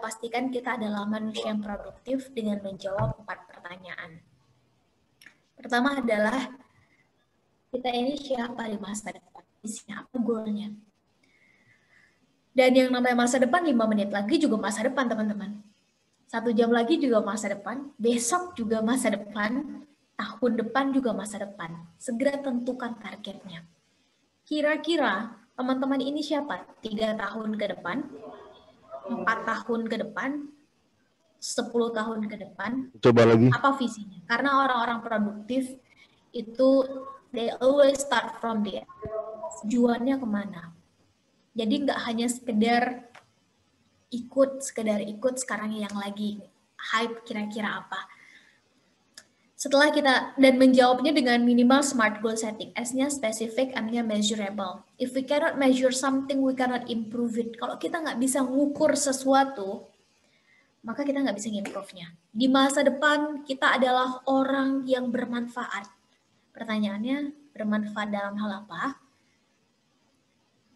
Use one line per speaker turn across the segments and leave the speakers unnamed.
pastikan kita adalah manusia yang produktif dengan menjawab 4 pertanyaan. Pertama adalah, kita ini siapa di masa depan? Apa goalnya? Dan yang namanya masa depan 5 menit lagi juga masa depan, teman-teman. 1 jam lagi juga masa depan, besok juga masa depan, tahun depan juga masa depan. Segera tentukan targetnya. Kira-kira teman-teman ini siapa? 3 tahun ke depan, 4 tahun ke depan, 10 tahun ke depan.
Coba lagi.
Apa visinya? Karena orang-orang produktif itu they always start from there. Tujuannya kemana? Jadi nggak hanya sekedar ikut sekarang yang lagi hype kira-kira apa. Setelah kita dan menjawabnya dengan minimal smart goal setting. S-nya specific, M-nya measurable. If we cannot measure something, we cannot improve it. Kalau kita nggak bisa ngukur sesuatu, maka kita nggak bisa improve-nya. Di masa depan, kita adalah orang yang bermanfaat. Pertanyaannya, bermanfaat dalam hal apa?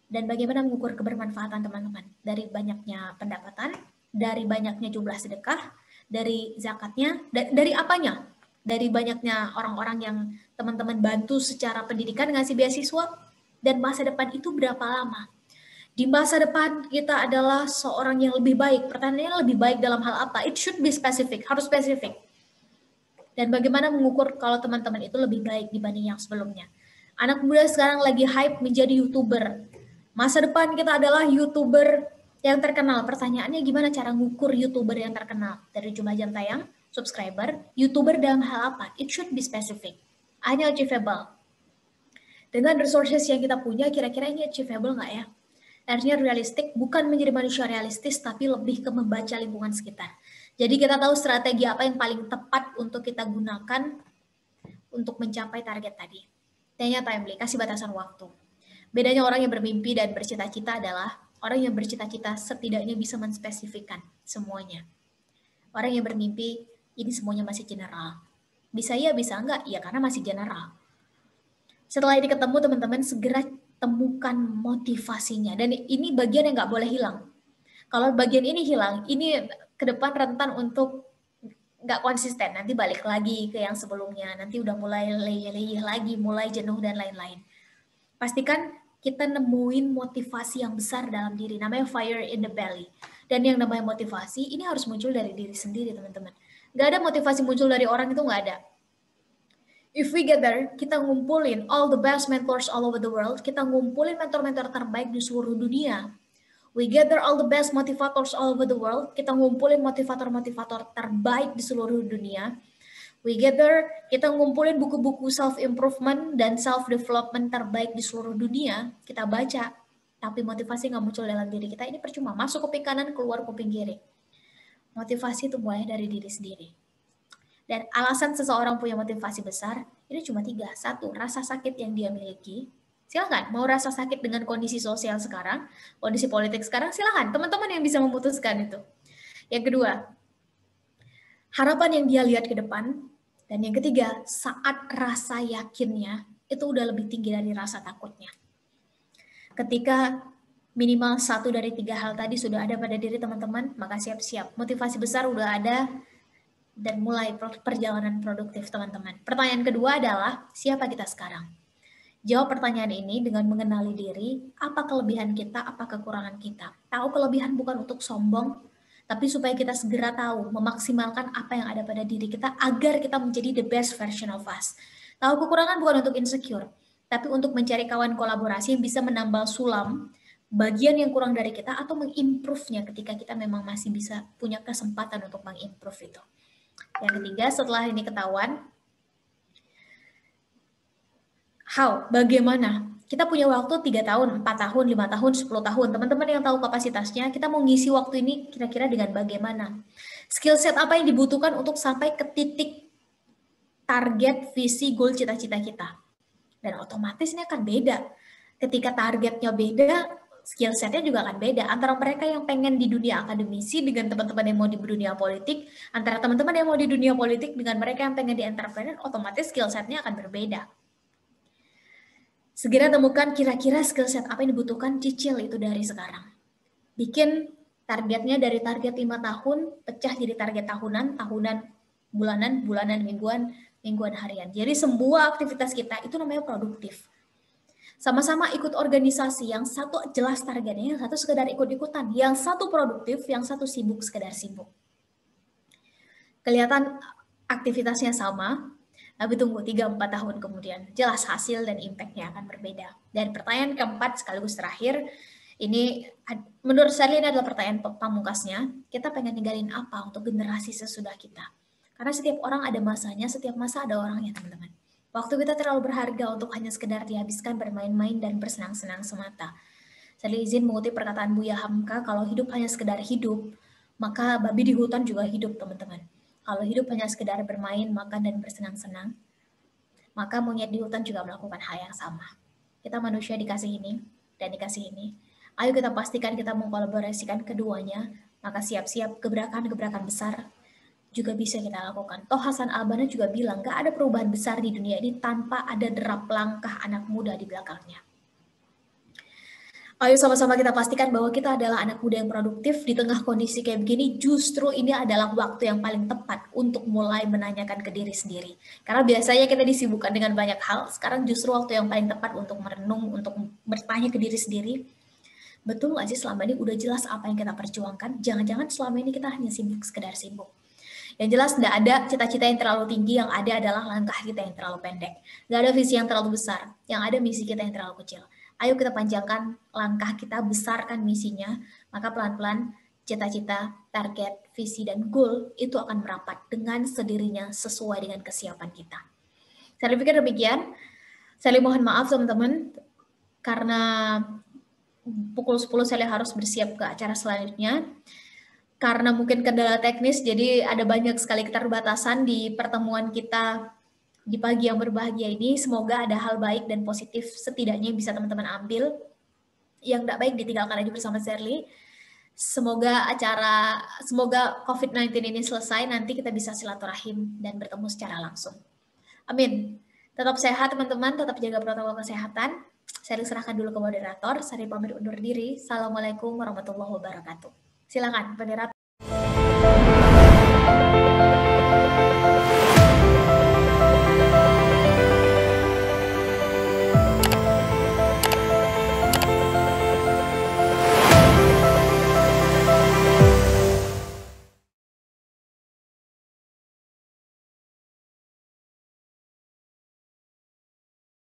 Dan bagaimana mengukur kebermanfaatan teman-teman? Dari banyaknya pendapatan, dari banyaknya jumlah sedekah, dari zakatnya, dari apanya? Dari banyaknya orang-orang yang teman-teman bantu secara pendidikan, ngasih beasiswa, dan masa depan itu berapa lama? Di masa depan kita adalah seorang yang lebih baik. Pertanyaannya lebih baik dalam hal apa? It should be specific, harus spesifik. Dan bagaimana mengukur kalau teman-teman itu lebih baik dibanding yang sebelumnya? Anak muda sekarang lagi hype menjadi YouTuber. Masa depan kita adalah YouTuber yang terkenal. Pertanyaannya gimana cara ngukur YouTuber yang terkenal? Dari jumlah jam tayang, subscriber, YouTuber dalam hal apa? It should be specific. Hanya achievable. Dengan resources yang kita punya, kira-kira ini achievable nggak ya? Artinya realistik, bukan menjadi manusia realistis, tapi lebih ke membaca lingkungan sekitar. Jadi kita tahu strategi apa yang paling tepat untuk kita gunakan untuk mencapai target tadi. Tanya timely, kasih batasan waktu. Bedanya orang yang bermimpi dan bercita-cita adalah orang yang bercita-cita setidaknya bisa menspesifikkan semuanya. Orang yang bermimpi, ini semuanya masih general. Bisa iya, bisa enggak? Ya karena masih general. Setelah ini ketemu teman-teman, segera temukan motivasinya. Dan ini bagian yang nggak boleh hilang. Kalau bagian ini hilang, ini ke depan rentan untuk nggak konsisten. Nanti balik lagi ke yang sebelumnya. Nanti udah mulai leyeh-leyeh lagi, mulai jenuh dan lain-lain. Pastikan kita nemuin motivasi yang besar dalam diri, namanya fire in the belly. Dan yang namanya motivasi, ini harus muncul dari diri sendiri, teman-teman. Nggak ada motivasi muncul dari orang, itu nggak ada. If we gather, kita ngumpulin all the best mentors all over the world, kita ngumpulin mentor-mentor terbaik di seluruh dunia. We gather all the best motivators all over the world, kita ngumpulin motivator-motivator terbaik di seluruh dunia. We gather, kita ngumpulin buku-buku self-improvement dan self-development terbaik di seluruh dunia, kita baca, tapi motivasi nggak muncul dalam diri kita, ini percuma. Masuk kuping kanan, keluar kuping kiri. Motivasi itu mulai dari diri sendiri. Dan alasan seseorang punya motivasi besar, ini cuma 3. 1, rasa sakit yang dia miliki. Silakan, mau rasa sakit dengan kondisi sosial sekarang, kondisi politik sekarang, silakan. Teman-teman yang bisa memutuskan itu. Yang kedua, harapan yang dia lihat ke depan. Dan yang ketiga, saat rasa yakinnya itu udah lebih tinggi dari rasa takutnya. Ketika minimal 1 dari 3 hal tadi sudah ada pada diri teman-teman, maka siap-siap. Motivasi besar udah ada dan mulai perjalanan produktif teman-teman. Pertanyaan kedua adalah, siapa kita sekarang? Jawab pertanyaan ini dengan mengenali diri, apa kelebihan kita, apa kekurangan kita. Tahu kelebihan bukan untuk sombong, tapi supaya kita segera tahu, memaksimalkan apa yang ada pada diri kita agar kita menjadi the best version of us. Tahu kekurangan bukan untuk insecure, tapi untuk mencari kawan kolaborasi yang bisa menambal sulam bagian yang kurang dari kita atau mengimprove-nya ketika kita memang masih bisa punya kesempatan untuk mengimprove itu. Yang ketiga, setelah ini ketahuan, bagaimana? Kita punya waktu 3 tahun, 4 tahun, 5 tahun, 10 tahun. Teman-teman yang tahu kapasitasnya, kita mau ngisi waktu ini kira-kira dengan bagaimana? Skill set apa yang dibutuhkan untuk sampai ke titik target, visi, goal, cita-cita kita? Dan otomatis ini akan beda. Ketika targetnya beda, skill setnya juga akan beda. Antara mereka yang pengen di dunia akademisi dengan teman-teman yang mau di dunia politik, antara teman-teman yang mau di dunia politik dengan mereka yang pengen di entrepreneur, otomatis skill setnya akan berbeda. Segera temukan kira-kira skill set apa yang dibutuhkan, cicil itu dari sekarang. Bikin Targetnya dari target 5 tahun, pecah jadi target tahunan, bulanan, mingguan, harian. Jadi semua aktivitas kita itu namanya produktif. Sama-sama ikut organisasi, yang satu jelas targetnya, yang satu sekedar ikut-ikutan, yang satu produktif, yang satu sibuk sekedar sibuk. Kelihatan aktivitasnya sama, tapi tunggu 3-4 tahun kemudian, jelas hasil dan impact-nya akan berbeda. Dan pertanyaan keempat sekaligus terakhir, ini menurut saya ini adalah pertanyaan pamungkasnya, kita pengen ninggalin apa untuk generasi sesudah kita? Karena setiap orang ada masanya, setiap masa ada orangnya, teman-teman. Waktu kita terlalu berharga untuk hanya sekedar dihabiskan bermain-main dan bersenang-senang semata. Saya izin mengutip perkataan Buya Hamka, kalau hidup hanya sekedar hidup, maka babi di hutan juga hidup, teman-teman. Kalau hidup hanya sekedar bermain, makan, dan bersenang-senang, maka monyet di hutan juga melakukan hal yang sama. Kita manusia dikasih ini dan dikasih ini. Ayo kita pastikan kita mengkolaborasikan keduanya, maka siap-siap gebrakan-gebrakan besar juga bisa kita lakukan. Toh Hasan Al-Banna juga bilang, gak ada perubahan besar di dunia ini tanpa ada derap langkah anak muda di belakangnya. Ayo sama-sama kita pastikan bahwa kita adalah anak muda yang produktif di tengah kondisi kayak begini. Justru ini adalah waktu yang paling tepat untuk mulai menanyakan ke diri sendiri. Karena biasanya kita disibukkan dengan banyak hal, sekarang justru waktu yang paling tepat untuk merenung, untuk bertanya ke diri sendiri. Betul nggak sih selama ini udah jelas apa yang kita perjuangkan? Jangan-jangan selama ini kita hanya sibuk, sekedar sibuk. Yang jelas nggak ada cita-cita yang terlalu tinggi, yang ada adalah langkah kita yang terlalu pendek. Nggak ada visi yang terlalu besar, yang ada misi kita yang terlalu kecil. Ayo kita panjangkan langkah kita, besarkan misinya, maka pelan-pelan cita-cita, target, visi, dan goal itu akan merapat dengan sendirinya sesuai dengan kesiapan kita. Saya pikir demikian. Saya mohon maaf teman-teman, karena pukul 10 saya harus bersiap ke acara selanjutnya. Karena mungkin kendala teknis, jadi ada banyak sekali keterbatasan di pertemuan kita di pagi yang berbahagia ini. Semoga ada hal baik dan positif setidaknya bisa teman-teman ambil. Yang tidak baik ditinggalkan aja bersama Shirley. Semoga COVID-19 ini selesai, nanti kita bisa silaturahim dan bertemu secara langsung. Amin. Tetap sehat teman-teman, tetap jaga protokol kesehatan. Saya serahkan dulu ke moderator. Saya pamit undur diri. Assalamualaikum warahmatullahi wabarakatuh. Silakan moderator.